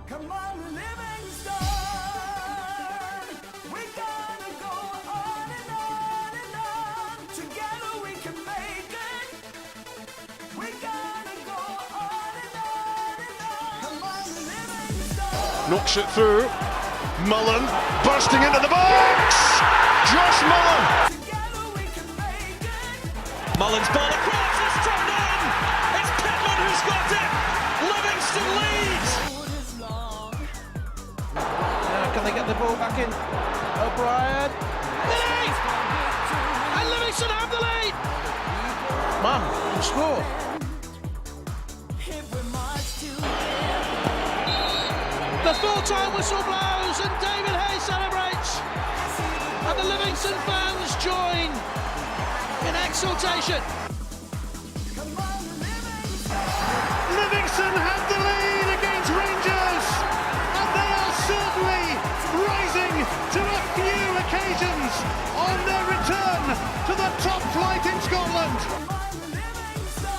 Come on, Livingston. We gotta go on and on and on. Together we can make it. We gotta go on and on and on. Come on, Livingston. Knocks it through. Mullen bursting into the box. Josh Mullen. Together we can make it. Mullen's ball across, it's turned in! It's Pittman who's got it! Livingston leads! Can they get the ball back in? O'Brien. Lead! And Livingston have the lead! Man, can score. If we march together. The full-time whistle blows and David Hayes celebrates. And the Livingston fans join in exultation. Come on, Livingston. Livingston have the lead against Rangers, and they are certainly rising to a few occasions on their return to the top flight in Scotland. Come on, Livingston.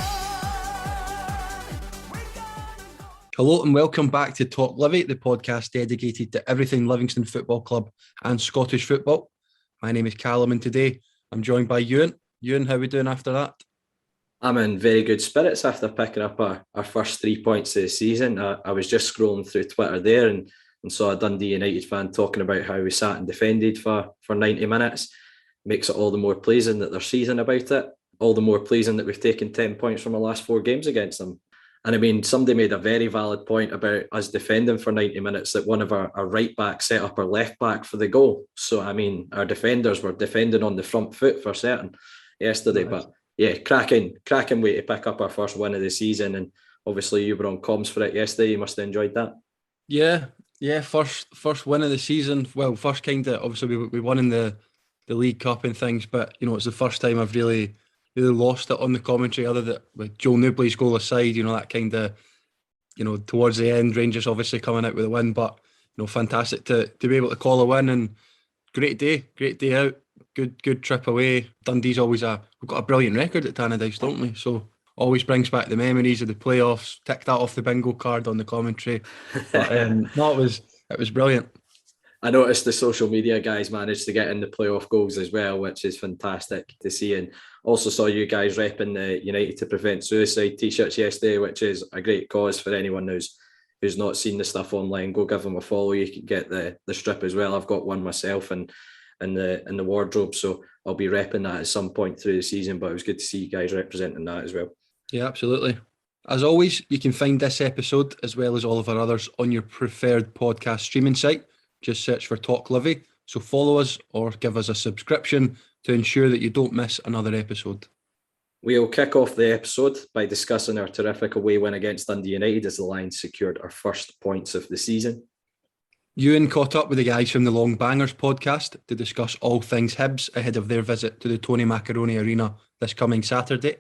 We gotta go. Hello and welcome back to Talk Livi, the podcast dedicated to everything Livingston Football Club and Scottish football. My name is Callum and today I'm joined by Euan. Euan, how are we doing after that? I'm in very good spirits after picking up our first 3 points of the season. I was just scrolling through Twitter there and saw a Dundee United fan talking about how we sat and defended for 90 minutes. Makes it all the more pleasing that they're seasoned about it. All the more pleasing that we've taken 10 points from our last 4 games against them. And I mean, somebody made a very valid point about us defending for 90 minutes, that one of our right backs set up our left back for the goal. So, I mean, our defenders were defending on the front foot for certain yesterday. Nice. But yeah, cracking way to pick up our first win of the season. And obviously you were on comms for it yesterday. You must have enjoyed that. Yeah, first win of the season. Well, first kind of, obviously we won in the League Cup and things, but, you know, it's the first time I've really lost it on the commentary, other than with Joe Newbley's goal aside, you know, that kind of, you know, towards the end, Rangers obviously coming out with a win, but, you know, fantastic to be able to call a win, and great day out, good trip away. Dundee's always we've got a brilliant record at Tannadice, don't we? So always brings back the memories of the playoffs. Tick that off the bingo card on the commentary. But no, it was brilliant. I noticed the social media guys managed to get in the playoff goals as well, which is fantastic to see. And also saw you guys repping the United to Prevent Suicide t-shirts yesterday, which is a great cause for anyone who's not seen the stuff online. Go give them a follow. You can get the strip as well. I've got one myself and in the wardrobe, so I'll be repping that at some point through the season. But it was good to see you guys representing that as well. Yeah, absolutely. As always, you can find this episode as well as all of our others on your preferred podcast streaming site. Just search for Talk Livi. So follow us or give us a subscription to ensure that you don't miss another episode. We'll kick off the episode by discussing our terrific away win against Dundee United as the Lions secured our first points of the season. Euan caught up with the guys from the Longbangers podcast to discuss all things Hibs ahead of their visit to the Tony Macaroni Arena this coming Saturday.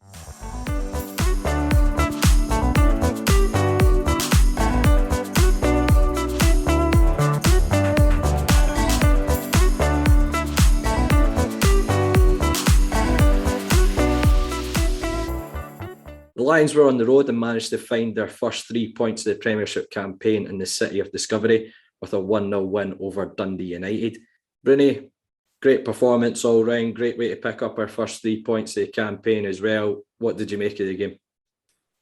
The Lions were on the road and managed to find their first 3 points of the Premiership campaign in the City of Discovery with a 1-0 win over Dundee United. Broonie, great performance all round, great way to pick up our first 3 points of the campaign as well. What did you make of the game?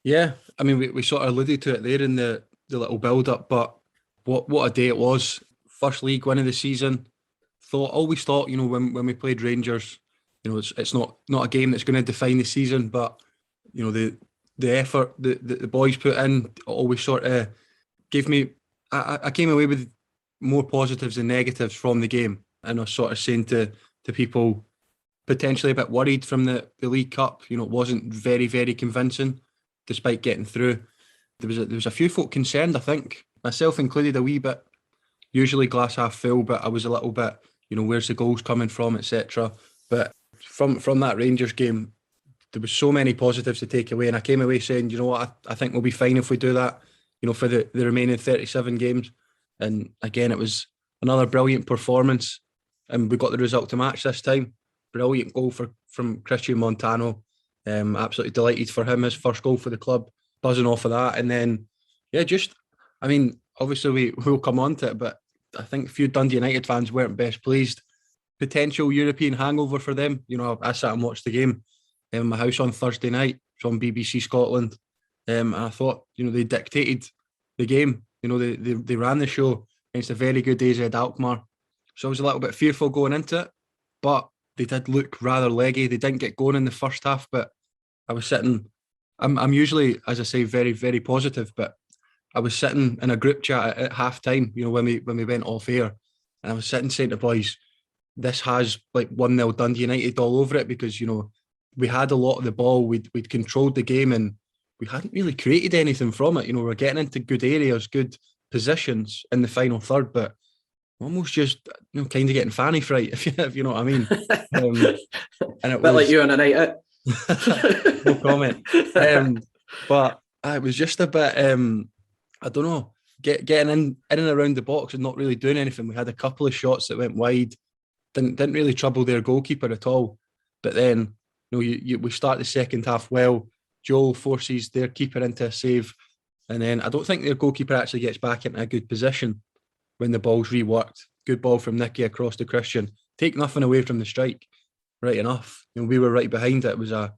Yeah, I mean, we sort of alluded to it there in the little build-up, but what a day it was. First league win of the season. Always thought, you know, when we played Rangers, you know, it's not a game that's going to define the season, but, you know, the effort the boys put in always sort of gave me... I came away with more positives than negatives from the game, and I was sort of saying to people potentially a bit worried from the League Cup. You know, it wasn't very, very convincing despite getting through. There was a few folk concerned, I think, myself included a wee bit. Usually glass half full, but I was a little bit, you know, where's the goals coming from, etc. But from that Rangers game, there was so many positives to take away, and I came away saying, you know what, I think we'll be fine if we do that, you know, for the remaining 37 games. And again, it was another brilliant performance, and we got the result to match this time. Brilliant goal from Christian Montano. Absolutely delighted for him, his first goal for the club, buzzing off of that. And then, yeah, just, I mean, obviously we'll come on to it, but I think a few Dundee United fans weren't best pleased. Potential European hangover for them. You know, I sat and watched the game in my house on Thursday night. It's on BBC Scotland. And I thought, you know, they dictated the game. You know, they ran the show against a very good AZ Alkmaar. So I was a little bit fearful going into it, but they did look rather leggy. They didn't get going in the first half, but I was sitting, I'm usually, as I say, very, very positive, but I was sitting in a group chat at half time, you know, when we went off air, and I was sitting saying to boys, this has like 1-0 Dundee United all over it, because, you know, we had a lot of the ball, we'd controlled the game, and we hadn't really created anything from it. You know, we're getting into good areas, good positions in the final third, but almost just, you know, kind of getting fanny fright, if you know what I mean. And it bit was like Euan and I. No comment. But it was just a bit, I don't know, getting in and around the box and not really doing anything. We had a couple of shots that went wide, didn't really trouble their goalkeeper at all. But then, you know, we start the second half well. Joel forces their keeper into a save, and then I don't think their goalkeeper actually gets back into a good position when the ball's reworked. Good ball from Nicky across to Christian. Take nothing away from the strike, right enough. You know, we were right behind it. It was a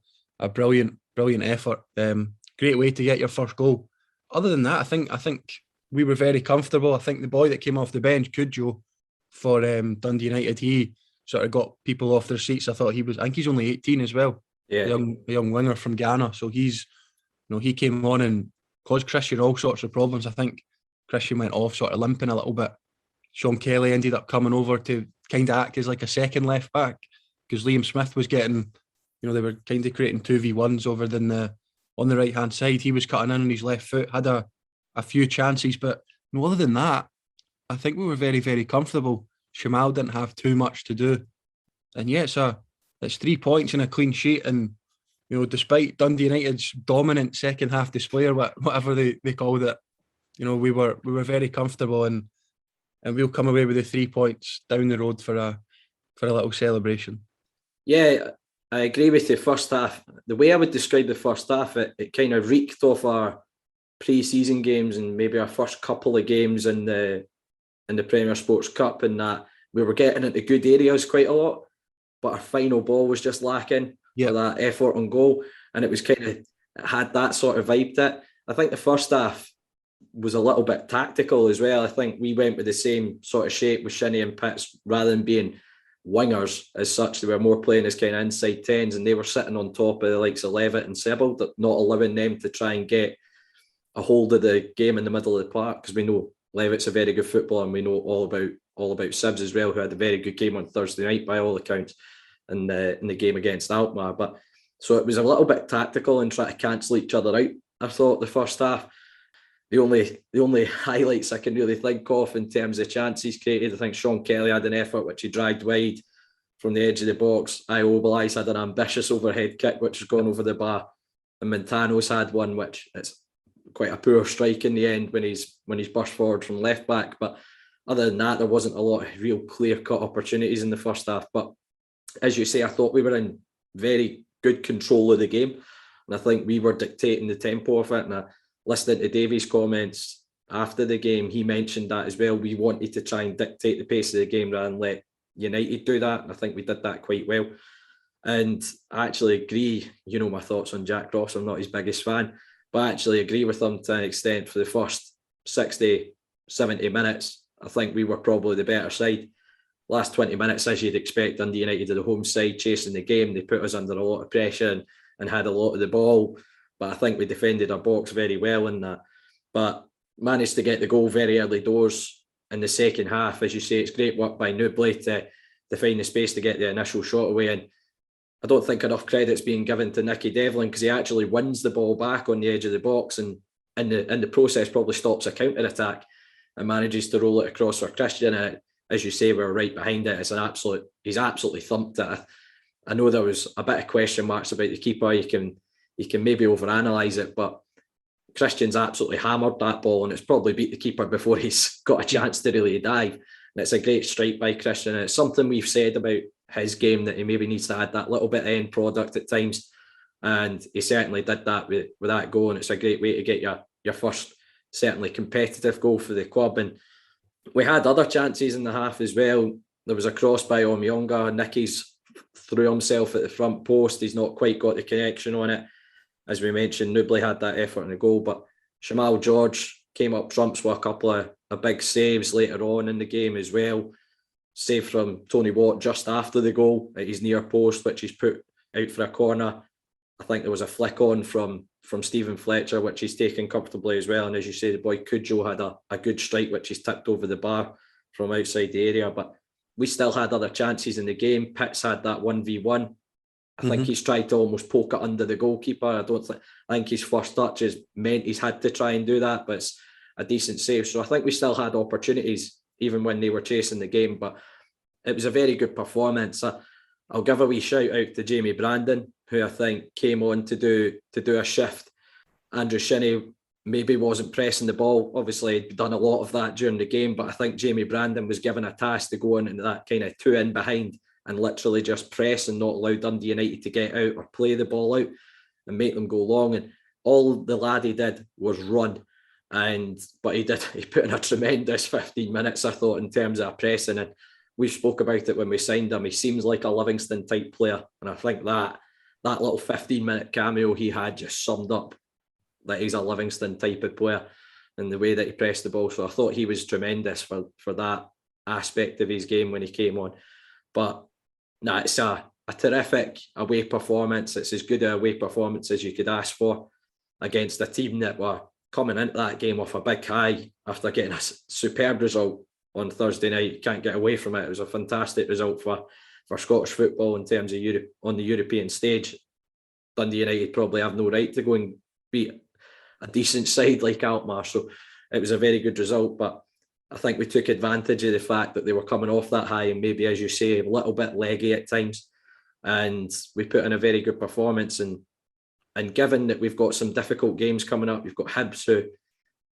brilliant effort. Great way to get your first goal. Other than that, I think we were very comfortable. I think the boy that came off the bench, Kudjo, for Dundee United, he sort of got people off their seats. I think he's only 18 as well. Yeah. A young winger from Ghana. So he's, you know, he came on and caused Christian all sorts of problems. I think Christian went off sort of limping a little bit. Sean Kelly ended up coming over to kind of act as like a second left back, because Liam Smith was getting, you know, they were kind of creating 2v1s over on the right hand side. He was cutting in on his left foot, had a few chances, but you know, other than that, I think we were very, very comfortable. Shamal didn't have too much to do, and yeah, it's 3 points and a clean sheet. And you know, despite Dundee United's dominant second half display, or whatever they called it, you know, we were very comfortable, and we'll come away with the 3 points down the road for a little celebration. Yeah, I agree with you. First half, the way I would describe the first half, it kind of reeked off our pre-season games and maybe our first couple of games in the Premier Sports Cup, and that we were getting into good areas quite a lot, but our final ball was just lacking for that effort on goal, and it was it had that sort of vibe to it. I think the first half was a little bit tactical as well. I think we went with the same sort of shape with Shinnie and Pitts, rather than being wingers as such. They were more playing as kind of inside tens, and they were sitting on top of the likes of Levitt and Sebald, not allowing them to try and get a hold of the game in the middle of the park, because we know Levitt's a very good footballer, and we know all about Sibs as well, who had a very good game on Thursday night by all accounts in the game against Alkmaar. But so it was a little bit tactical and try to cancel each other out, I thought, the first half. The only highlights I can really think of in terms of chances created, I think Sean Kelly had an effort which he dragged wide from the edge of the box. Iobali's had an ambitious overhead kick which has gone over the bar, and Montano's had one which it's quite a poor strike in the end when he's burst forward from left back. But other than that, there wasn't a lot of real clear-cut opportunities in the first half. But as you say, I thought we were in very good control of the game, and I think we were dictating the tempo of it. And listening to Davies' comments after the game, he mentioned that as well. We wanted to try and dictate the pace of the game rather than let United do that, and I think we did that quite well. And I actually agree, you know my thoughts on Jack Ross, I'm not his biggest fan, but I actually agree with him to an extent. For the first 60, 70 minutes, I think we were probably the better side. Last 20 minutes, as you'd expect, Dundee United are the home side chasing the game. They put us under a lot of pressure and had a lot of the ball. But I think we defended our box very well in that. But managed to get the goal very early doors in the second half. As you say, it's great work by Newbley to find the space to get the initial shot away. And I don't think enough credit's being given to Nicky Devlin, because he actually wins the ball back on the edge of the box, and in the process probably stops a counter-attack and manages to roll it across for Christian. And as you say, we're right behind it. He's absolutely thumped it. I know there was a bit of question marks about the keeper. You can maybe overanalyze it, but Christian's absolutely hammered that ball, and it's probably beat the keeper before he's got a chance to really dive. And it's a great strike by Christian. And it's something we've said about his game, that he maybe needs to add that little bit of end product at times. And he certainly did that with that goal. And it's a great way to get your first certainly competitive goal for the club. And we had other chances in the half as well. There was a cross by Omyonga. Nicky's threw himself at the front post. He's not quite got the connection on it. As we mentioned, Newbley had that effort in the goal, but Shamal George came up trumps with a couple of big saves later on in the game as well. Save from Tony Watt just after the goal at his near post, which he's put out for a corner. I think there was a flick on from Stephen Fletcher, which he's taken comfortably as well. And as you say, the boy Cujo had a good strike, which he's tipped over the bar from outside the area. But we still had other chances in the game. Pitts had that 1v1. I think he's tried to almost poke it under the goalkeeper. I think his first touch has meant he's had to try and do that, but it's a decent save. So I think we still had opportunities even when they were chasing the game. But it was a very good performance. I'll give a wee shout out to Jamie Brandon, who I think came on to do a shift. Andrew Shinney maybe wasn't pressing the ball. Obviously, he'd done a lot of that during the game, but I think Jamie Brandon was given a task to go on into that kind of 2 in behind and literally just press and not allow Dundee United to get out or play the ball out and make them go long. And all the laddie did was run. But he put in a tremendous 15 minutes, I thought, in terms of pressing. And we spoke about it when we signed him. He seems like a Livingston type player. And I think that little 15-minute cameo he had just summed up that he's a Livingston type of player and the way that he pressed the ball. So I thought he was tremendous for that aspect of his game when he came on. But it's a terrific away performance. It's as good a away performance as you could ask for against a team that were coming into that game off a big high after getting a superb result on Thursday night. You can't get away from it. It was a fantastic result for Scottish football in terms of Europe on the European stage. Dundee United probably have no right to go and beat a decent side like Alkmaar. So it was a very good result, but I think we took advantage of the fact that they were coming off that high and maybe, as you say, a little bit leggy at times. And we put in a very good performance. And given that we've got some difficult games coming up, we've got Hibs, who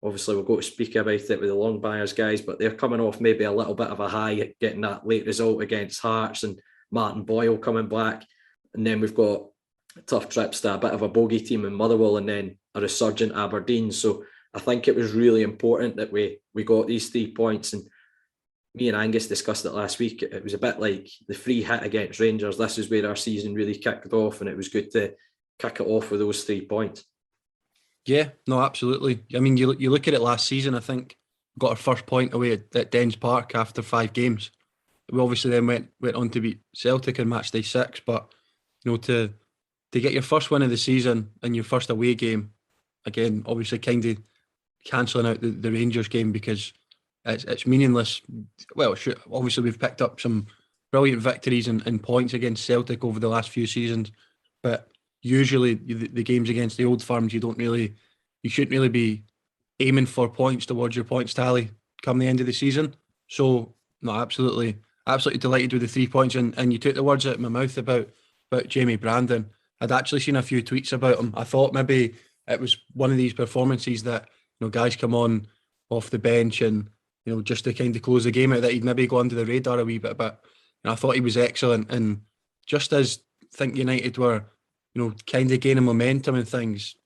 obviously we'll go to speak about it with the Longbangers guys, but they're coming off maybe a little bit of a high, getting that late result against Hearts and Martin Boyle coming back. And then we've got tough trips to a bit of a bogey team in Motherwell and then a resurgent Aberdeen. So I think it was really important that we got these 3 points. And me and Angus discussed it last week. It was a bit like the free hit against Rangers. This is where our season really kicked off, and it was good to kick it off with those 3 points. Yeah, no, absolutely. I mean, you look at it last season, I think we got our first point away at Dens Park after 5 games. We obviously then went on to beat Celtic in match day 6, but to get your first win of the season and your first away game, again, obviously kind of cancelling out the Rangers game because it's meaningless. Well, obviously we've picked up some brilliant victories and points against Celtic over the last few seasons, but usually the games against the old firms, you shouldn't really be aiming for points towards your points tally come the end of the season. So no, absolutely delighted with the 3 points. And you took the words out of my mouth about Jamie Brandon. I'd actually seen a few tweets about him. I thought maybe it was one of these performances that guys come on off the bench and just to kind of close the game out, that he'd maybe go under the radar a wee bit. But I thought he was excellent. And just as I think United were kind of gaining momentum and things,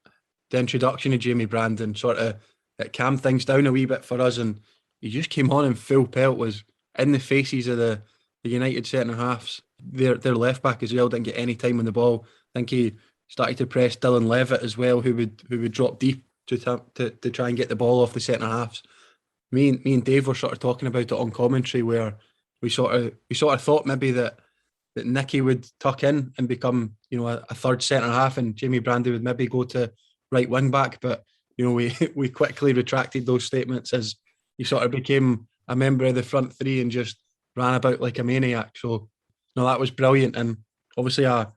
the introduction of Jamie Brandon sort of it calmed things down a wee bit for us, and he just came on in full pelt, was in the faces of the United centre halves. Their left back as well didn't get any time on the ball. I think he started to press Dylan Levitt as well, who would drop deep to try and get the ball off the centre halves. Me and Dave were sort of talking about it on commentary, where we sort of thought maybe that Nicky would tuck in and become a third centre half, and Jamie Brandon would maybe go to right wing back. But we quickly retracted those statements as he sort of became a member of the front three and just ran about like a maniac. So no, that was brilliant. And obviously a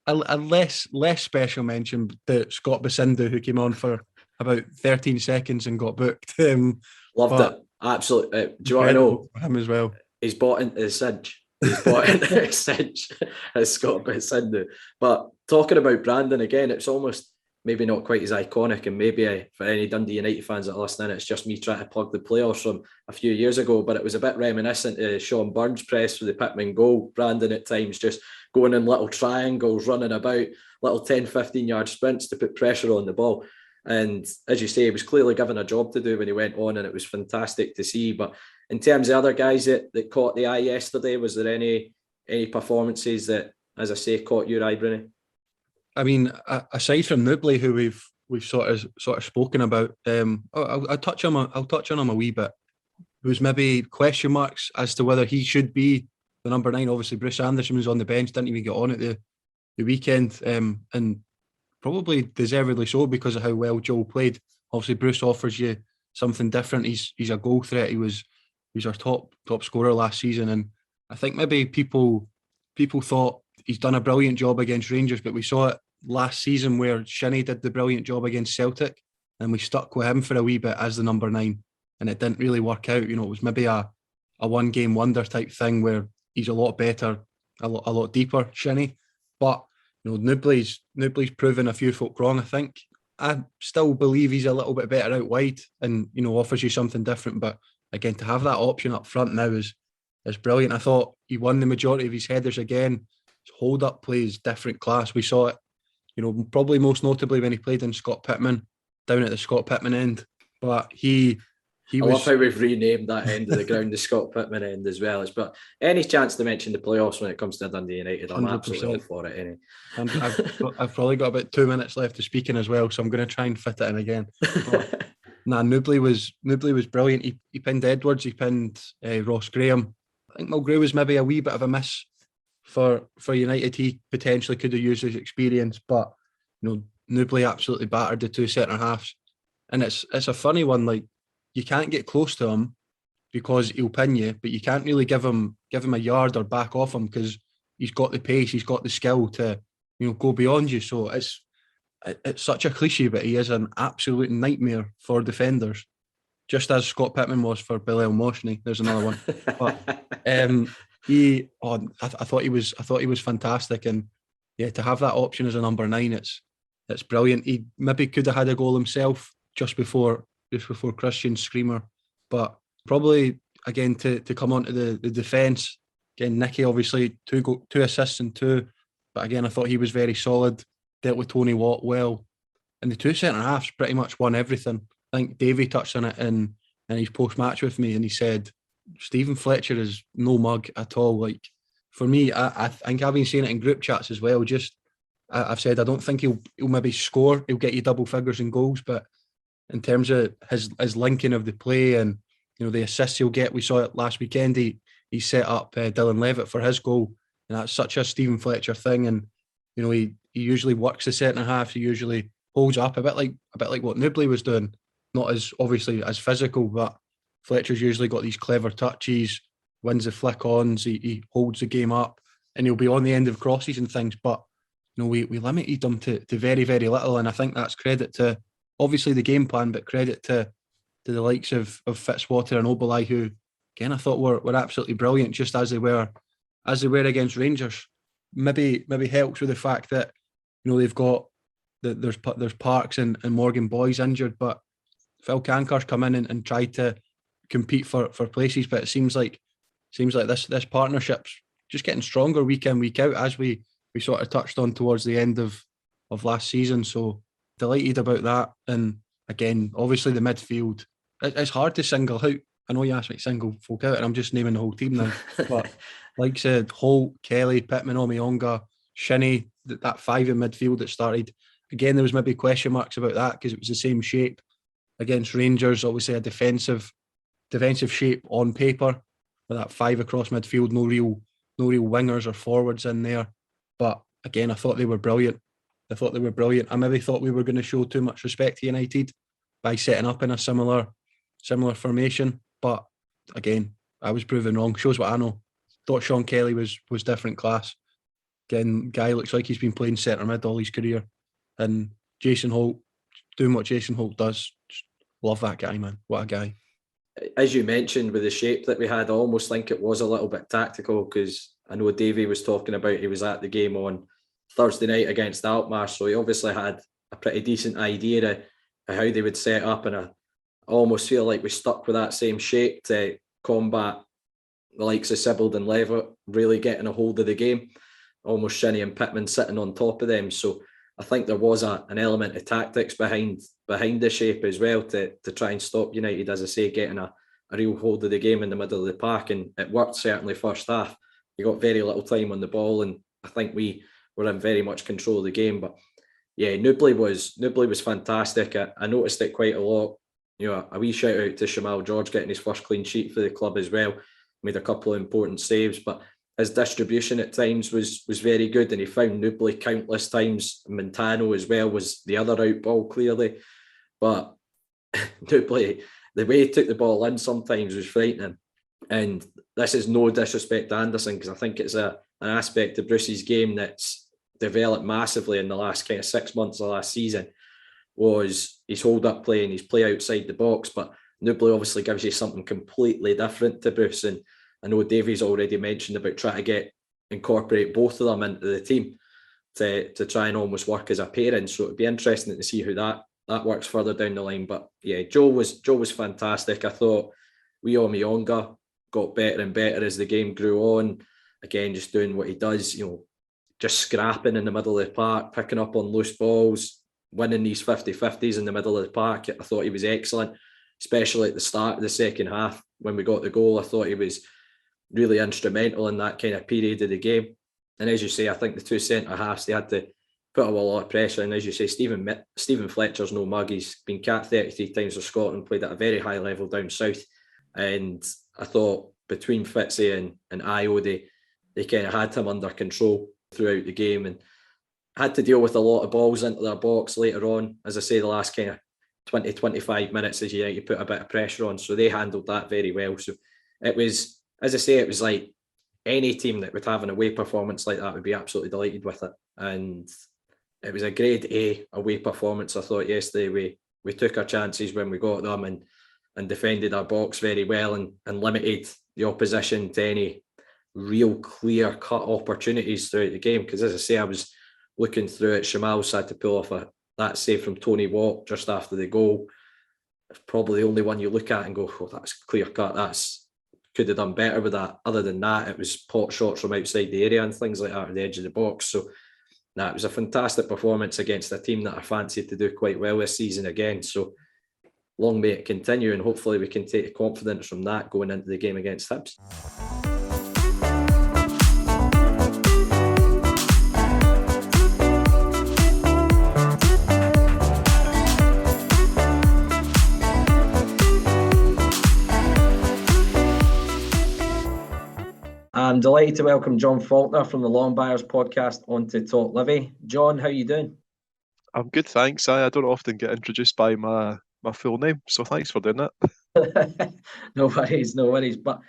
less special mention to Scott Basindu, who came on for about 13 seconds and got booked. Loved it. Absolutely. Do you want to know? Him as well. He's bought into the Sidge. He's bought into the Sidge as Scott Basindu. But talking about Brandon again, it's almost maybe not quite as iconic, and maybe for any Dundee United fans that are listening, it's just me trying to plug the playoffs from a few years ago, but it was a bit reminiscent of Sean Burns' press for the Pittman goal. Brandon at times just going in little triangles, running about, little 10, 15-yard sprints to put pressure on the ball. And as you say, he was clearly given a job to do when he went on, and it was fantastic to see. But in terms of other guys that caught the eye yesterday, was there any performances that, as I say, caught your eye, Bruni? I mean, aside from Nubly, who we've sort of spoken about, I'll touch on him a wee bit. There was maybe question marks as to whether he should be the number 9. Obviously, Bruce Anderson was on the bench, didn't even get on at the weekend, and probably deservedly so because of how well Joel played. Obviously, Bruce offers you something different. He's a goal threat. He was our top scorer last season, and I think maybe people thought he's done a brilliant job against Rangers, but we saw it last season where Shinnie did the brilliant job against Celtic, and we stuck with him for a wee bit as the number 9, and it didn't really work out. You know, it was maybe a one game wonder type thing where he's a lot better, a lot deeper, Shinnie, but you know, Nubly's proven a few folk wrong, I think. I still believe he's a little bit better out wide and, you know, offers you something different. But again, to have that option up front now is brilliant. I thought he won the majority of his headers again. His hold-up play is different class. We saw it, you know, probably most notably when he played in Scott Pittman, down at the Scott Pittman end. But I love how we've renamed that end of the ground the Scott Pittman end as well. But any chance to mention the playoffs when it comes to Dundee United, I'm 100%. Absolutely all for it. Anyway. And I've probably got about 2 minutes left to speaking as well, so I'm going to try and fit it in again. But, Nubly was brilliant. He pinned Edwards, he pinned Ross Graham. I think Mulgrew was maybe a wee bit of a miss for United. He potentially could have used his experience, but you know, Nubly absolutely battered the two centre halves. And it's a funny one, like, you can't get close to him because he'll pin you, but you can't really give him a yard or back off him because he's got the pace, he's got the skill to, you know, go beyond you. So it's such a cliche, but he is an absolute nightmare for defenders, just as Scott Pittman was for Bilal Moshney. There's another one, but I thought he was fantastic, and yeah, to have that option as a number 9, it's brilliant. He maybe could have had a goal himself just before Christian's screamer, but probably again to come onto the defence again. Nicky obviously two assists and 2, but again I thought he was very solid. Dealt with Tony Watt well, and the two centre halves pretty much won everything. I think Davey touched on it in his post match with me, and he said Stephen Fletcher is no mug at all. Like, for me, I think I've been seeing it in group chats as well. I've said I don't think he'll maybe score. He'll get you double figures in goals, but in terms of his linking of the play and, you know, the assists he'll get, we saw it last weekend. He set up Dylan Levitt for his goal, and that's such a Stephen Fletcher thing. And you know, he usually works the centre half. He usually holds up a bit like what Nubly was doing, not as obviously as physical, but Fletcher's usually got these clever touches, wins the flick-ons, he holds the game up, and he'll be on the end of crosses and things. But you know, we limited him to very, very little, and I think that's credit to obviously the game plan, but credit to the likes of Fitzwater and Obalai, who again I thought were absolutely brilliant, just as they were against Rangers. Maybe helps with the fact that, you know, they've got there's Parks and Morgan Boys injured, but Phil Cancar's come in and tried to compete for places. But it seems like this partnership's just getting stronger week in, week out, as we sort of touched on towards the end of last season. So delighted about that. And again, obviously the midfield, it's hard to single out. I know you asked me to single folk out, and I'm just naming the whole team now. But like I said, Holt, Kelly, Pittman, Omiyonga, Shinnie, that 5 in midfield that started. Again, there was maybe question marks about that because it was the same shape against Rangers. Obviously a defensive shape on paper with that 5 across midfield. No real wingers or forwards in there. But again, I thought they were brilliant. I maybe thought we were going to show too much respect to United by setting up in a similar formation. But again, I was proven wrong. Shows what I know. Thought Sean Kelly was different class. Again, guy looks like he's been playing centre mid all his career. And Jason Holt, doing what Jason Holt does, just love that guy, man. What a guy. As you mentioned, with the shape that we had, I almost think it was a little bit tactical, because I know Davey was talking about he was at the game on Thursday night against Alkmaar, so he obviously had a pretty decent idea of how they would set up, and I almost feel like we stuck with that same shape to combat the likes of Sibbald and Levitt really getting a hold of the game, almost Shinnie and Pittman sitting on top of them. So I think there was an element of tactics behind behind the shape as well to try and stop United, as I say, getting a real hold of the game in the middle of the park. And it worked certainly first half. We got very little time on the ball, and I think we were in very much control of the game. But yeah, Nubly was fantastic. I noticed it quite a lot. You know, a wee shout out to Shamal George getting his first clean sheet for the club as well. Made a couple of important saves, but his distribution at times was very good, and he found Nubly countless times. Montano as well was the other out ball clearly, but Nubly, the way he took the ball in sometimes was frightening. And this is no disrespect to Anderson, because I think it's an aspect of Bruce's game that's developed massively in the last kind of 6 months of last season, was his hold-up play and his play outside the box. But Nubly obviously gives you something completely different to Bruce. And I know Davey's already mentioned about trying to incorporate both of them into the team to try and almost work as a pairing. So it'd be interesting to see how that works further down the line. But yeah, Joe was fantastic. I thought Omiyonga got better and better as the game grew on. Again, just doing what he does, you know, just scrapping in the middle of the park, picking up on loose balls, winning these 50-50s in the middle of the park. I thought he was excellent, especially at the start of the second half when we got the goal. I thought he was really instrumental in that kind of period of the game. And as you say, I think the two centre-halves, they had to put up a lot of pressure. And as you say, Stephen Fletcher's no mug. He's been capped 33 times for Scotland, played at a very high level down south. And I thought between Fitzy and Io, they kind of had him under control throughout the game and had to deal with a lot of balls into their box later on. As I say, the last kind of 20-25 minutes as United put a bit of pressure on. So they handled that very well. So it was, as I say, it was like any team that would have an away performance like that would be absolutely delighted with it. And it was a grade A away performance. I thought yesterday we took our chances when we got them and defended our box very well and limited the opposition to any real clear-cut opportunities throughout the game. Because as I say, I was looking through it. Shamal's had to pull off that save from Tony Watt just after the goal. It's probably the only one you look at and go, oh, that's clear-cut. Could have done better with that. Other than that, it was pot shots from outside the area and things like that at the edge of the box. So it was a fantastic performance against a team that I fancied to do quite well this season again. So long may it continue, and hopefully we can take confidence from that going into the game against Hibs. I'm delighted to welcome John Falconer from the Longbangers podcast onto Talk Livi. John, how are you doing? I'm good, thanks. I don't often get introduced by my full name, so thanks for doing that. No worries. But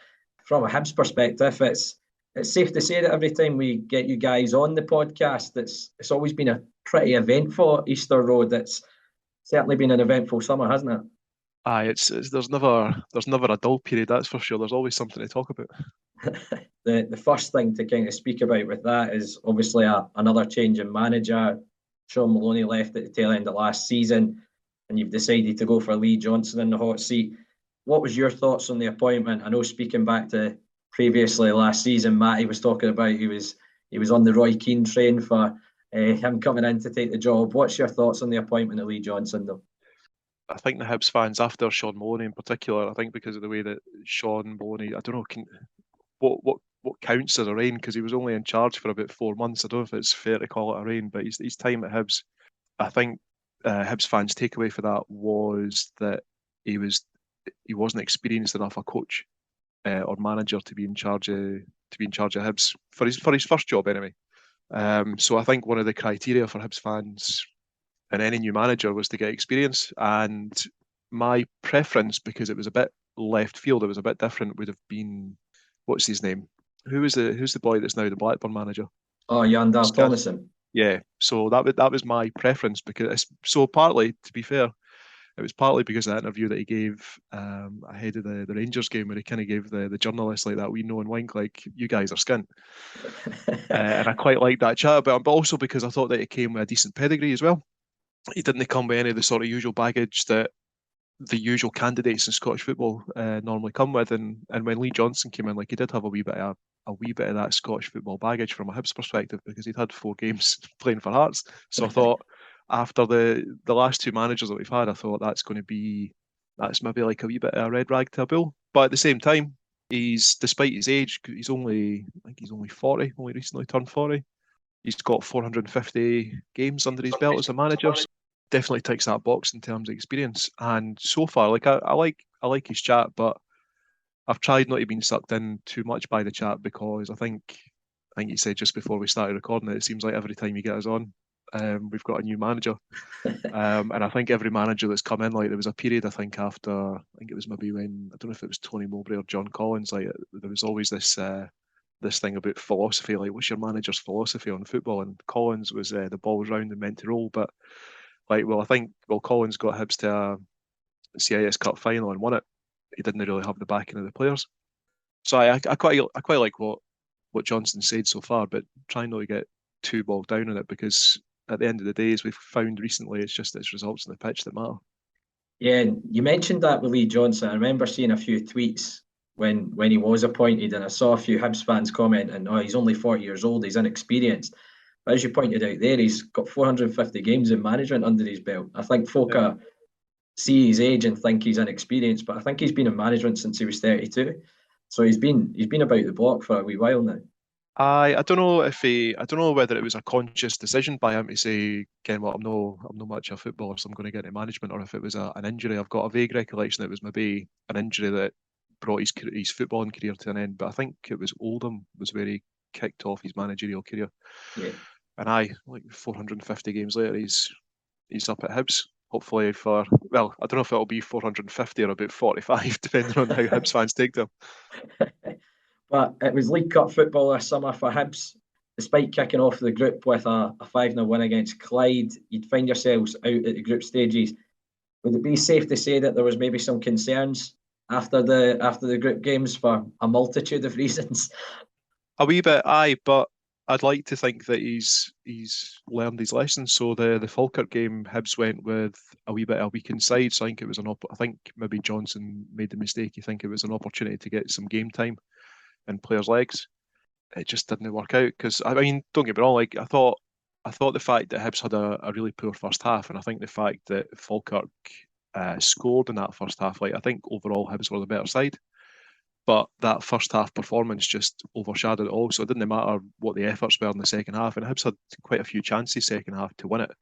from a Hibs perspective, it's safe to say that every time we get you guys on the podcast, it's always been a pretty eventful Easter Road. It's certainly been an eventful summer, hasn't it? Aye, there's never a dull period, that's for sure. There's always something to talk about. The first thing to kind of speak about with that is obviously another change in manager. Sean Maloney left at the tail end of last season, and you've decided to go for Lee Johnson in the hot seat. What was your thoughts on the appointment? I know, speaking back to previously last season, Matty was talking about he was on the Roy Keane train for him coming in to take the job. What's your thoughts on the appointment of Lee Johnson, though? I think the Hibs fans, after Sean Maloney in particular, I think because of the way that Sean Maloney, I don't know what counts as a reign, because he was only in charge for about 4 months. I don't know if it's fair to call it a reign, but his time at Hibs, I think Hibs fans' takeaway for that was that he wasn't experienced enough a coach or manager to be in charge of Hibs for his first job anyway. So I think one of the criteria for Hibs fans and any new manager was to get experience. And my preference, because it was a bit left field, it was a bit different, would have been, what's his name? Who's the boy that's now the Blackburn manager? Oh, Jan Thomason. Yeah, so that was my preference, because partly, to be fair, it was partly because of that interview that he gave ahead of the Rangers game, where he kind of gave the journalists like that wee knowing wink, like, you guys are skint. And I quite liked that chat, but also because I thought that he came with a decent pedigree as well. He didn't come with any of the sort of usual baggage that the usual candidates in Scottish football normally come with, and when Lee Johnson came in, like, he did have a wee bit of that Scottish football baggage from a Hibs perspective, because he'd had 4 games playing for Hearts. So I thought after the last two managers that we've had, I thought that's maybe like a wee bit of a red rag to a bull. But at the same time, despite his age, I think he's only 40, only recently turned 40. He's got 450 games under his belt as a manager. So definitely ticks that box in terms of experience. And so far, like I like his chat, but I've tried not to be sucked in too much by the chat, because I think you said just before we started recording it seems like every time you get us on, we've got a new manager. And I think every manager that's come in, like there was a period, I think it was maybe when, I don't know if it was Tony Mowbray or John Collins, like there was always this thing about philosophy, like what's your manager's philosophy on football? And Collins was the ball's round and meant to roll, but I think Collins got Hibs to a CIS Cup final and won it. He didn't really have the backing of the players. So I quite like what Johnson said so far, but trying not to get too bogged down in it, because at the end of the day, as we've found recently, it's just its results on the pitch that matter. Yeah, and you mentioned that with Lee Johnson. I remember seeing a few tweets when he was appointed, and I saw a few Hibs fans commenting, "Oh, he's only 40 years old, he's inexperienced." But as you pointed out there, he's got 450 games in management under his belt. I think folk see his age and think he's inexperienced, but I think he's been in management since he was 32. So he's been about the block for a wee while now. I don't know whether it was a conscious decision by him to say, "Ken, well, I'm no much a footballer, so I'm going to get into management," or if it was an injury. I've got a vague recollection that it was maybe an injury that brought his footballing career to an end. But I think it was Oldham was where he kicked off his managerial career. Yeah. And like 450 games later, he's up at Hibs. Hopefully I don't know if it'll be 450 or about 45, depending on how Hibs fans take them. But it was League Cup football this summer for Hibs. Despite kicking off the group with a 5-0 win against Clyde, you'd find yourselves out at the group stages. Would it be safe to say that there was maybe some concerns after the group games for a multitude of reasons? A wee bit, aye, but I'd like to think that he's learned his lessons. So the Falkirk game, Hibs went with a wee bit of a weakened side. So I think it was I think maybe Johnson made the mistake. You think it was an opportunity to get some game time in players' legs. It just didn't work out, because I mean, don't get me wrong. Like I thought the fact that Hibs had a really poor first half, and I think the fact that Falkirk scored in that first half, like I think overall Hibs were the better side. But that first half performance just overshadowed it all. So it didn't matter what the efforts were in the second half. And Hibs had quite a few chances second half to win it.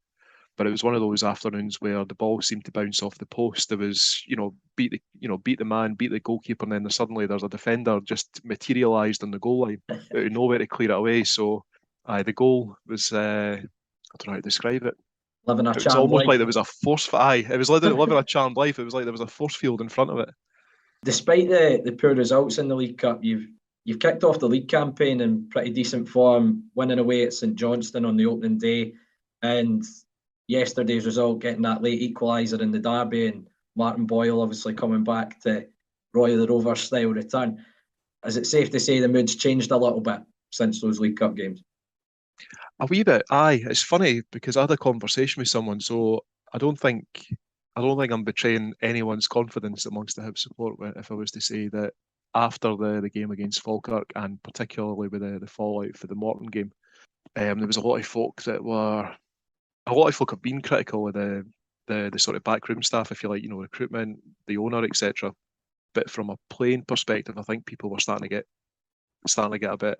But it was one of those afternoons where the ball seemed to bounce off the post. There was, beat the man, beat the goalkeeper, and then suddenly there's a defender just materialised on the goal line out of nowhere to clear it away. So the goal was, I don't know how to describe it. Living a It was charmed almost life. like there was a force. It was living a charmed life. It was like there was a force field in front of it. Despite the poor results in the League Cup, you've kicked off the league campaign in pretty decent form, winning away at St Johnstone on the opening day, and yesterday's result getting that late equaliser in the derby, and Martin Boyle obviously coming back to Roy the Rover style return. Is it safe to say the mood's changed a little bit since those League Cup games? A wee bit, aye. It's funny because I had a conversation with someone, so I don't think I'm betraying anyone's confidence amongst the Hibs support if I was to say that after the game against Falkirk, and particularly with the fallout for the Morton game, there was a lot of folk have been critical of the sort of backroom staff, if you like, recruitment, the owner, etc. But from a playing perspective, I think people were starting to get a bit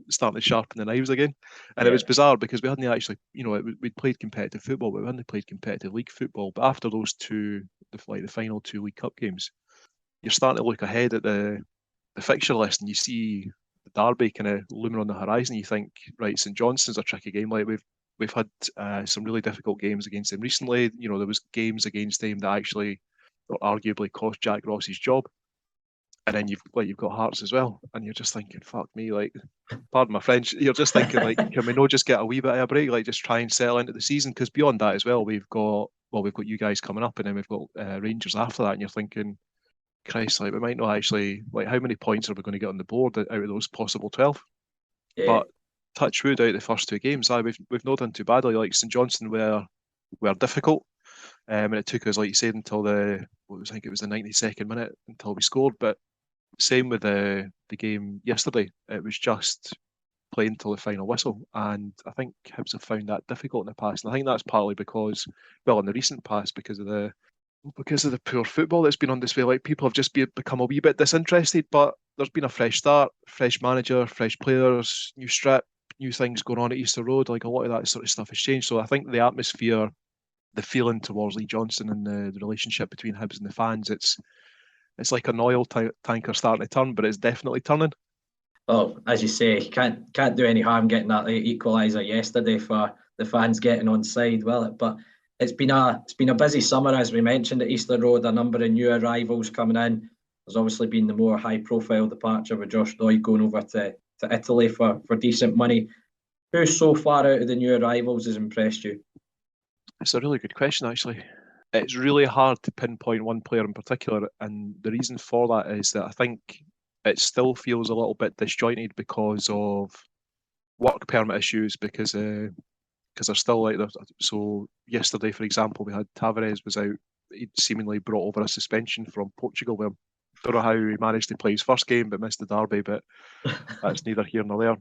starting to sharpen the knives again. And It was bizarre because we hadn't actually, we'd played competitive football, but we hadn't played competitive league football. But after those the final two League Cup games, you're starting to look ahead at the fixture list, and you see the derby kind of looming on the horizon. You think, right, St Johnstone's a tricky game. Like we've had some really difficult games against them recently. There was games against them that actually arguably cost Jack Ross's job. And then you've got Hearts as well, and you're just thinking, fuck me, like, pardon my French, you're just thinking, like, can we not just get a wee bit of a break, like, just try and settle into the season? Because beyond that as well, we've got you guys coming up, and then we've got Rangers after that, and you're thinking, Christ, like, we might not actually, like, how many points are we going to get on the board out of those possible 12? Yeah. But touch wood, out the first two games, we've not done too badly. Like St Johnstone were difficult, and it took us, like you said, until I think it was the 92nd minute until we scored. But same with the game yesterday. It was just playing till the final whistle. And I think Hibs have found that difficult in the past. And I think that's partly because, well, in the recent past, because of the poor football that's been on display. Like, people have just become a wee bit disinterested, but there's been a fresh start, fresh manager, fresh players, new strip, new things going on at Easter Road. Like, a lot of that sort of stuff has changed. So I think the atmosphere, the feeling towards Lee Johnson and the relationship between Hibs and the fans, it's like an oil tanker starting to turn, but it's definitely turning. Oh, as you say, can't do any harm getting that equaliser yesterday for the fans getting on side, will it? But it's been a busy summer, as we mentioned, at Easter Road. A number of new arrivals coming in. There's obviously been the more high-profile departure with Josh Doig going over to Italy for decent money. Who so far out of the new arrivals has impressed you? It's a really good question, actually. It's really hard to pinpoint one player in particular, and the reason for that is that I think it still feels a little bit disjointed because of work permit issues, because they're still like that. So yesterday, for example, we had Tavares was out. He'd seemingly brought over a suspension from Portugal. Where don't know how he managed to play his first game but missed the derby, but that's neither here nor there.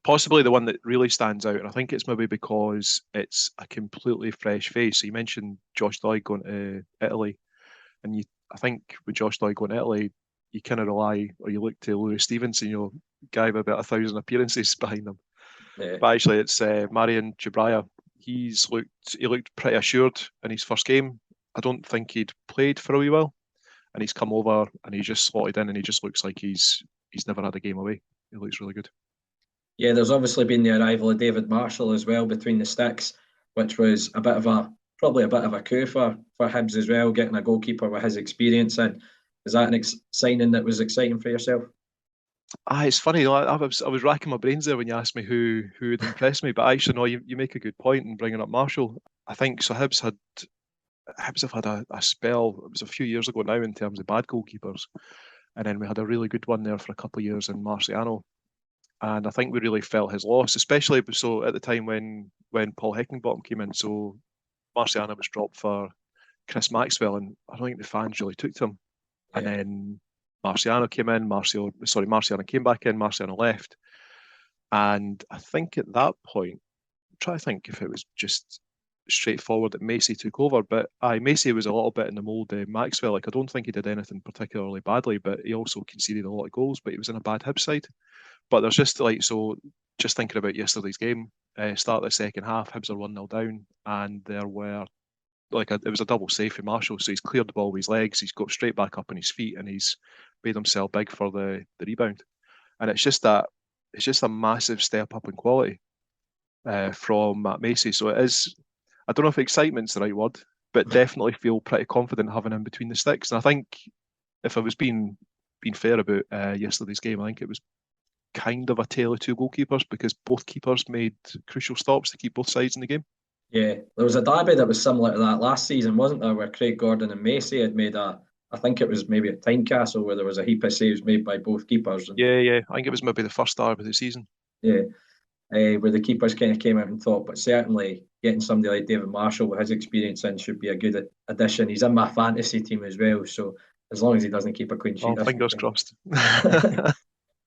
Possibly the one that really stands out, and I think it's maybe because it's a completely fresh face. So you mentioned Josh Doig going to Italy, and I think with Josh Doig going to Italy, you kind of rely, or you look to Lewis Stevenson, guy with about 1,000 appearances behind him. Yeah. But actually, it's Marian Chabraya. He looked pretty assured in his first game. I don't think he'd played for a wee while, and he's come over and he's just slotted in, and he just looks like he's never had a game away. He looks really good. Yeah, there's obviously been the arrival of David Marshall as well between the sticks, which was probably a bit of a coup for Hibs as well, getting a goalkeeper with his experience in. Is that an signing that was exciting for yourself? It's funny. I was racking my brains there when you asked me who would impress me, but actually, no, you make a good point in bringing up Marshall. I think so. Hibs have had a spell. It was a few years ago now in terms of bad goalkeepers, and then we had a really good one there for a couple of years in Marciano. And I think we really felt his loss, especially so at the time when Paul Heckingbottom came in. So Marciano was dropped for Chris Maxwell, and I don't think the fans really took to him. Yeah. And then Marciano came in. Marciano came back in. Marciano left, and I think at that point, I'm trying to think if it was just straightforward that Macy took over. But Macy was a little bit in the mould of Maxwell. Like, I don't think he did anything particularly badly, but he also conceded a lot of goals. But he was in a bad Hibs side. But there's just just thinking about yesterday's game, start of the second half, Hibs are 1-0 down, and there were it was a double save for Marshall. So he's cleared the ball with his legs, he's got straight back up on his feet, and he's made himself big for the rebound. And it's just a massive step up in quality from Matt Macy. So it is, I don't know if excitement's the right word, but definitely feel pretty confident having him between the sticks. And I think if I was being fair about yesterday's game, I think it was kind of a tale of two goalkeepers, because both keepers made crucial stops to keep both sides in the game. Yeah, there was a derby that was similar to that last season, wasn't there, where Craig Gordon and Macy had made I think it was maybe at Tynecastle, where there was a heap of saves made by both keepers. Yeah, I think it was maybe the first derby of the season. Yeah, where the keepers kind of came out and thought, but certainly getting somebody like David Marshall with his experience in should be a good addition. He's in my fantasy team as well, so as long as he doesn't keep a clean sheet. Fingers crossed.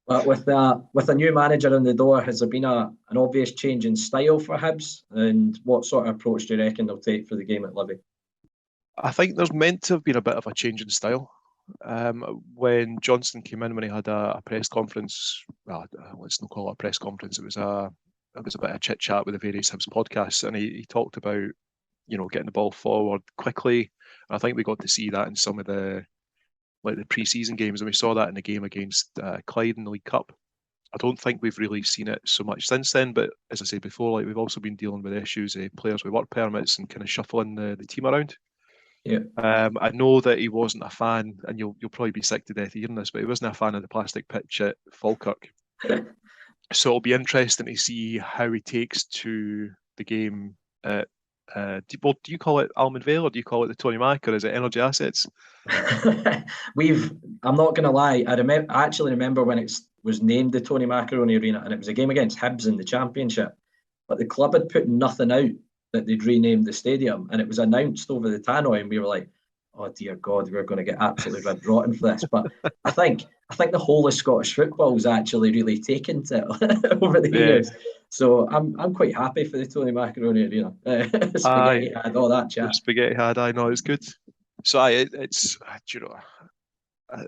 But with a new manager in the door, has there been an obvious change in style for Hibs? And what sort of approach do you reckon they'll take for the game at Livi? I think there's meant to have been a bit of a change in style. When Johnson came in, when he had a press conference, well, let's not call it a press conference, it was a bit of chit chat with the various Hibs podcasts, and he talked about getting the ball forward quickly. And I think we got to see that in some of the pre-season games, and we saw that in the game against Clyde in the League Cup. I don't think we've really seen it so much since then, but as I said before, we've also been dealing with issues of players with work permits and kind of shuffling the team around. Yeah. I know that he wasn't a fan, and you'll probably be sick to death hearing this, but he wasn't a fan of the plastic pitch at Falkirk. So it'll be interesting to see how he takes to the game at do you call it Almond Vale, or do you call it the Tony Mac, or is it Energy Assets? I'm not going to lie, I actually remember when it was named the Tony Macaroni Arena, and it was a game against Hibs in the Championship, but the club had put nothing out that they'd renamed the stadium, and it was announced over the tannoy, and we were like, oh dear God, we're going to get absolutely red rotten for this. But I think I think the whole of Scottish football's actually really taken to it over the years. So I'm quite happy for the Tony Macaroni Arena. Spaghetti had all that chat. Spaghetti had, I know, it's good. So it's you know,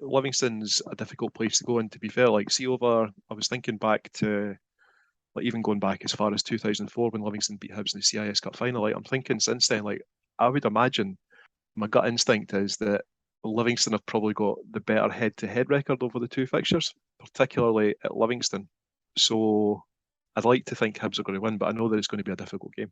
Livingston's a difficult place to go in, to be fair. Like, see, I was thinking back to, like, even going back as far as 2004 when Livingston beat Hibs in the CIS Cup final. Like, I'm thinking since then, like, I would imagine, my gut instinct is that Livingston have probably got the better head-to-head record over the two fixtures, particularly at Livingston. So I'd like to think Hibs are going to win, but I know that it's going to be a difficult game.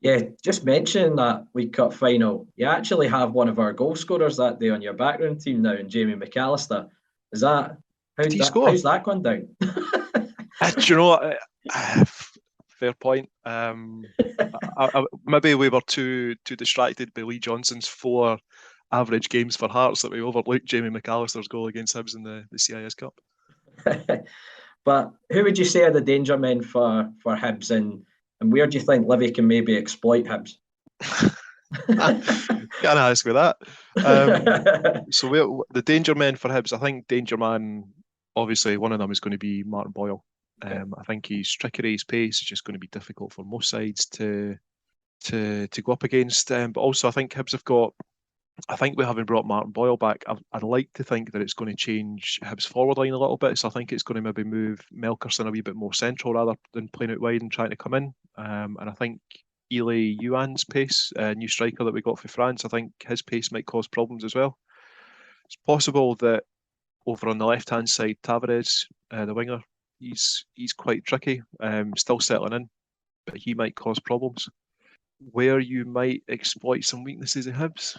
Yeah, just mentioning that League Cup final, you actually have one of our goal scorers that day on your background team now, in Jamie McAllister. Is that how's that gone down? Do you know what? Fair point. Maybe we were too distracted by Lee Johnson's 4 average games for Hearts that we overlooked Jamie McAllister's goal against Hibs in the CIS Cup. But who would you say are the danger men for Hibs, and where do you think Livy can maybe exploit Hibs? Can't ask me that. So the danger men for Hibs, I think danger man, obviously one of them is going to be Martin Boyle. I think his trickery, his pace is just going to be difficult for most sides to go up against. But also I think Hibs have got, I think we haven't brought Martin Boyle back. I'd like to think that it's going to change Hibs' forward line a little bit. So I think it's going to maybe move Melkerson a wee bit more central rather than playing out wide and trying to come in. And I think Euan's pace, new striker that we got for France, I think his pace might cause problems as well. It's possible that over on the left-hand side, Tavares, the winger, he's quite tricky, still settling in, but he might cause problems. Where you might exploit some weaknesses in Hibs,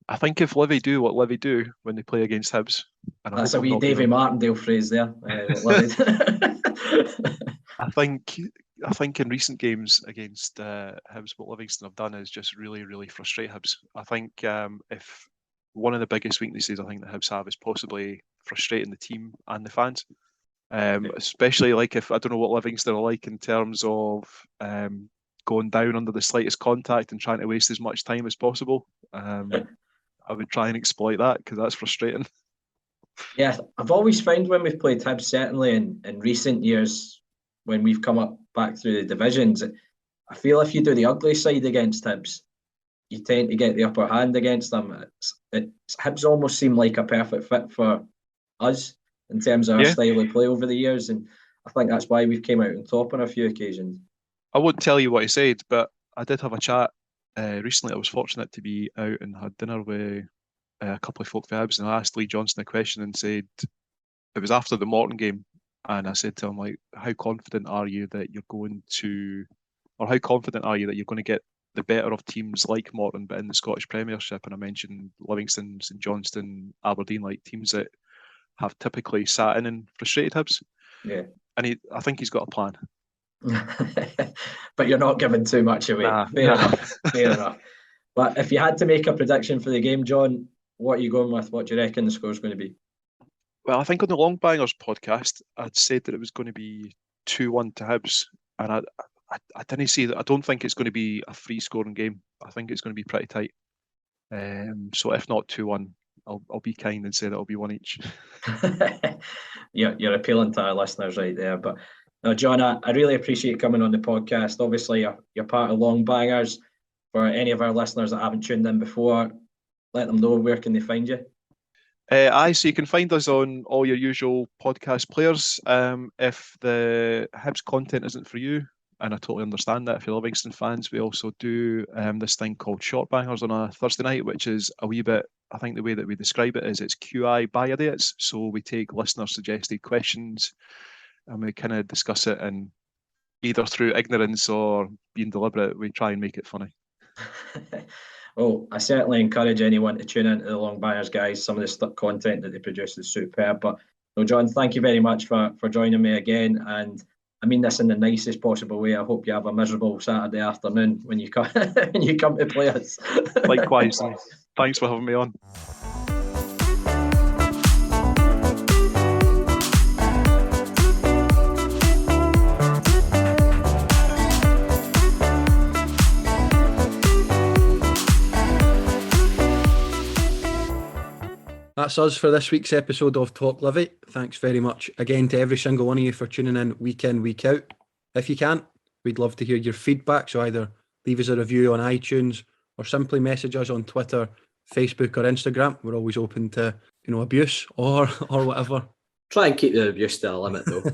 I think if Livy do what Livy do when they play against Hibs, and that's a wee Davy Martindale phrase there. I think in recent games against Hibs, what Livingston have done is just really, really frustrate Hibs. I think if one of the biggest weaknesses I think that Hibs have is possibly frustrating the team and the fans. Especially like if I don't know what Livingston are like in terms of going down under the slightest contact and trying to waste as much time as possible. I would try and exploit that because that's frustrating. Yeah, I've always found when we've played Hibs, certainly in recent years, when we've come up back through the divisions, I feel if you do the ugly side against Hibs, you tend to get the upper hand against them. Hibs almost seem like a perfect fit for us in terms of our style of play over the years, and I think that's why we've came out on top on a few occasions. I won't tell you what he said, but I did have a chat recently. I was fortunate to be out and had dinner with a couple of folk for Hibs, and I asked Lee Johnson a question and said, it was after the Morton game, and I said to him, like, how confident are you that you're going to get the better of teams like Morton but in the Scottish Premiership? And I mentioned Livingston, St Johnstone, Aberdeen, like teams that have typically sat in and frustrated Hibs. Yeah. And I think he's got a plan. But you're not giving too much away. Fair enough. But if you had to make a prediction for the game, John, what are you going with? What do you reckon the score's going to be? Well, I think on the Longbangers podcast, I'd said that it was going to be 2-1 to Hibs. And I didn't see that. I don't think it's going to be a free scoring game. I think it's going to be pretty tight. So if not 2-1, I'll be kind and say that it'll be 1 each. Yeah, you're appealing to our listeners right there. But no, John, I really appreciate coming on the podcast. Obviously, you're part of Longbangers. For any of our listeners that haven't tuned in before, let them know where can they find you. So you can find us on all your usual podcast players. If the Hibs content isn't for you, and I totally understand that if you're Livingston fans, we also do this thing called Short Bangers on a Thursday night, which is a wee bit, I think the way that we describe it is it's QI by idiots. So we take listener suggested questions and we kind of discuss it, and either through ignorance or being deliberate, we try and make it funny. Well, I certainly encourage anyone to tune into the Longbangers guys. Some of the content that they produce is superb. But no, John, thank you very much for joining me again. And I mean this in the nicest possible way. I hope you have a miserable Saturday afternoon when you come to play us. Likewise. Thanks for having me on. That's that's us for this week's episode of Talk Livi. Thanks very much again to every single one of you for tuning in, week out. If you can, we'd love to hear your feedback, so either leave us a review on iTunes or simply message us on Twitter, Facebook or Instagram. We're always open to, abuse or whatever. Try and keep the abuse to a limit though.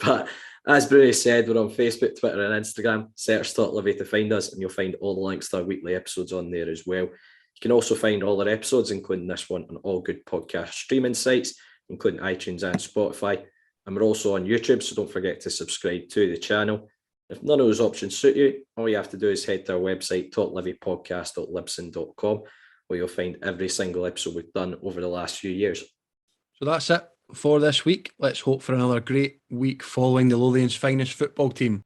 But as Broonie said, we're on Facebook, Twitter and Instagram. Search Talk Livi to find us and you'll find all the links to our weekly episodes on there as well. You can also find all our episodes, including this one, on all good podcast streaming sites, including iTunes and Spotify. And we're also on YouTube, so don't forget to subscribe to the channel. If none of those options suit you, all you have to do is head to our website, talklivipodcast.libsyn.com, where you'll find every single episode we've done over the last few years. So that's it for this week. Let's hope for another great week following the Lothian's finest football team.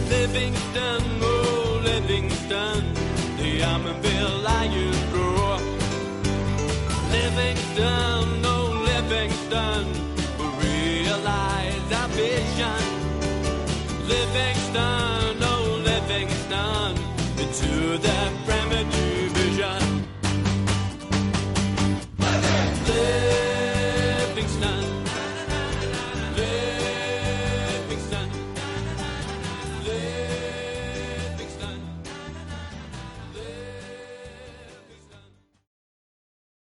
Livingston, oh Livingston, the Almonville Lions roar. Livingston, oh Livingston, we realize our vision. Livingston.